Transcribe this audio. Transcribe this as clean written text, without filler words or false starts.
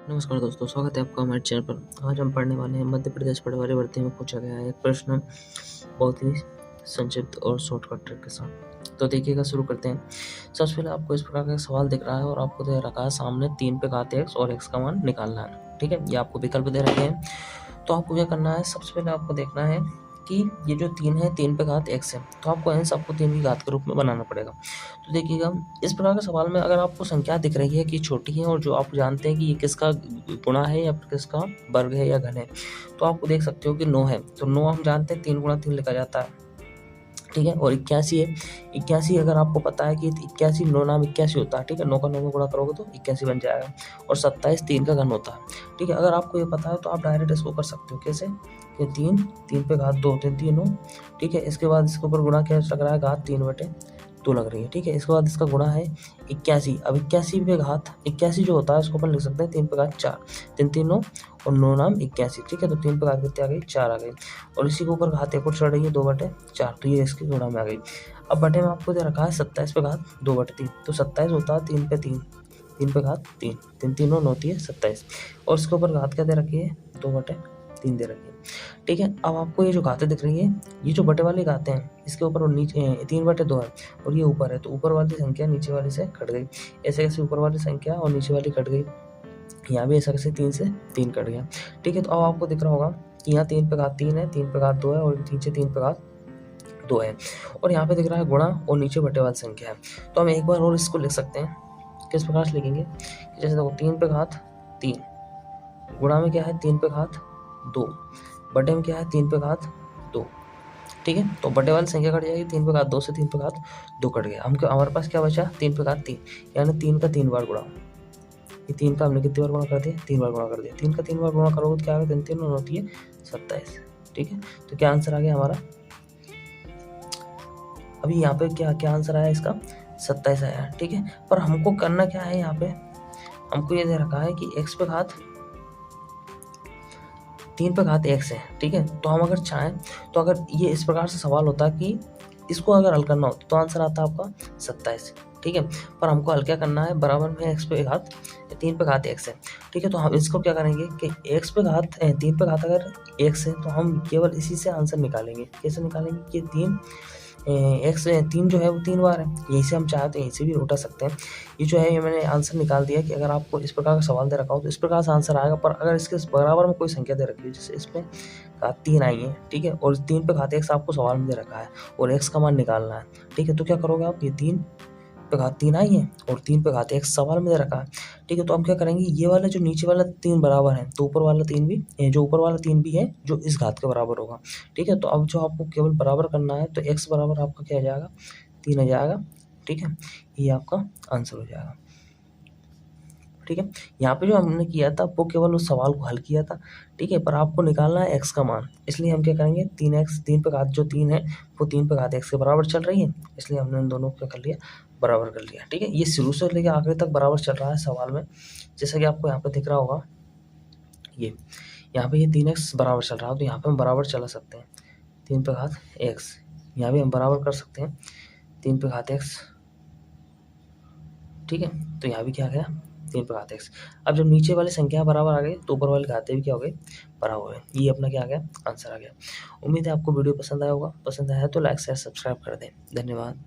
नमस्कार दोस्तों, स्वागत है आपका हमारे चैनल पर। आज हम पढ़ने वाले हैं मध्य प्रदेश पटवारी भर्ती में पूछा गया है एक प्रश्न, बहुत ही संक्षिप्त और शॉर्टकट ट्रिक के साथ। तो देखिएगा, शुरू करते हैं। सबसे पहले आपको इस प्रकार का एक सवाल दिख रहा है और आपको दे रखा है सामने 3 पे घात x और x का मान निकालना है। ठीक है, ये आपको विकल्प दे रखे हैं। तो आपको क्या करना है, सबसे पहले आपको देखना है कि ये जो 3 है 3 पे घात x है, तो आपको n सबको 3 की घात के रूप में बनाना पड़ेगा। तो देखिएगा, इस प्रकार के सवाल में अगर आपको संख्या दिख रही है कि छोटी है और जो आप जानते हैं कि ये किसका गुणा है या फिर किसका वर्ग है या घन है, तो आपको देख सकते हो कि 9 है। तो 9 हम जानते हैं 3 गुणा 3 लिखा जाता है। ठीक है, और 81 है। 81 अगर आपको पता है कि 81 9 नाम 81 होता है। ठीक है, 9 का 9 में गुणा करोगे तो 81 बन जाएगा। और 27 3 का घन होता है। ठीक है, अगर आपको ये पता है तो आप डायरेक्ट इसको कर सकते हो। कैसे कि 3 पे घात 2 3 3 9। ठीक है, इसके बाद इसके ऊपर गुणा क्या लग रहा है, घात 3/2 लग रही है। ठीक है, इसके बाद इसका गुणा है 81। अब 81 पे घात 81 जो होता है उसको अपन लिख सकते हैं 3 पे घात 4। 3 3 9 और 9 नाम 81। ठीक है, तो 3 पे घात कितनी आ गई, 4 आ गई। और इसी के ऊपर घात एक और चढ़ रही है 2/4, तो ये इसकी गुणा में आ गई। अब बटे में आपको दे रखा है 27 पे घात 2/3, तो 27 होता है 3 पे 3, 3 पे घात 3, 3 3 9 9 है 27। और इसके ऊपर घात क्या दे रखी है, 2/3 दे रखी है। ठीक है, अब आपको ये जो घातें दिख रही है, ये जो बटे वाली घातें हैं, इसके ऊपर और नीचे 3/2 है और ये ऊपर है, तो ऊपर वाली संख्या नीचे वाली से कट गई। ऐसे कैसे ऊपर वाली संख्या और नीचे वाली कट गई, यहाँ भी ऐसा कैसे 3 से 3 कट गया। ठीक है, तो अब आपको दिख रहा होगा कि यहाँ 3 पे घात 3 है, 3 पे घात 2 है और नीचे 3 पे घात 2 है। और यहाँ पे दिख रहा है गुणा और नीचे बटे वाली संख्या है। तो हम एक बार और इसको लिख सकते हैं। किस प्रकार से लिखेंगे, जैसे देखो 3 पे घात 3, गुणा में क्या है 3 पे घात 2, बटे में क्या है 3 पे घात 2। ठीक है, तो बटे वाली संख्या कट जाएगी, 3 पे घात 2 से 3 पे घात 2 कट गया। हमारे पास क्या बचा, 3 पे घात 3, यानी 3 का 3 बार गुणा। ये 3 का हमने कितनी बार गुणा कर दिया, 3 बार गुणा कर दिया। 3 का 3 बार गुणा करोगे तो क्या आएगा, 3 3 9 होती है 27। ठीक है, तो क्या आंसर आ गया हमारा, अभी यहाँ पे क्या क्या आंसर आया इसका, 27 आया। ठीक है, पर हमको करना क्या है, यहाँ पे हमको ये दे रखा है कि x पे घात 3 पे घात x है। ठीक है, तो हम अगर चाहें तो अगर ये इस प्रकार से सवाल होता कि इसको अगर हल करना होता तो आंसर आता आपका 27। ठीक है, पर हमको हल क्या करना है, बराबर में x पे घात 3 पे घात x है। ठीक है, तो हम इसको क्या करेंगे कि x पे घात 3 पे घात अगर x है तो हम केवल इसी से आंसर निकालेंगे। कैसे निकालेंगे कि 3 3 जो है वो 3 बार है, यहीं से हम चाहे तो यहीं से भी उठा सकते हैं। ये जो है ये मैंने आंसर निकाल दिया कि अगर आपको इस प्रकार का सवाल दे रखा हो तो इस प्रकार से आंसर आएगा। पर अगर इसके बराबर में कोई संख्या दे रखी है, जैसे इसमें घात 3 आई है, ठीक है, और 3 पे घात x आपको सवाल में दे रखा है और x का मान निकालना है। ठीक है, तो क्या करोगे आप, ये 3 पे घात 3 आई है और 3 पे घात x सवाल में दे रखा है। ठीक है, तो हम क्या करेंगे, ये वाला जो नीचे वाला 3 बराबर है तो ऊपर वाला 3 भी, जो ऊपर वाला 3 भी है जो इस घात के बराबर होगा। ठीक है, तो अब जो आपको केवल बराबर करना है तो x बराबर आपका क्या आ जाएगा, 3 आ जाएगा। ठीक है, ये आपका आंसर हो जाएगा। ठीक है, यहाँ पे जो हमने किया था वो केवल उस सवाल को हल किया था। ठीक है, पर आपको निकालना है x का मान, इसलिए हम क्या करेंगे, 3x 3 पे घात जो 3 है वो 3 पे घात x के बराबर चल रही है, इसलिए हमने इन दोनों को क्या कर लिया, बराबर कर लिया। ठीक है, ये शुरू से लेकर आखिर तक बराबर चल रहा है सवाल में, जैसा कि आपको यहाँ पे दिख रहा होगा। ये यहाँ पे ये 3x बराबर चल रहा है, तो यहाँ पे हम बराबर चला सकते हैं 3 पे घात x, यहाँ भी हम बराबर कर सकते हैं 3 पे घात x। ठीक है, तो यहाँ भी क्या आ गया, 3 पे घात x। अब जब नीचे वाली संख्या बराबर आ गई तो ऊपर वाली घातें भी क्या हो गई, बराबर हो गई। ये अपना क्या आ गया, आंसर आ गया। उम्मीद है आपको वीडियो पसंद आया होगा। पसंद आया तो लाइक शेयर सब्सक्राइब कर दें। धन्यवाद।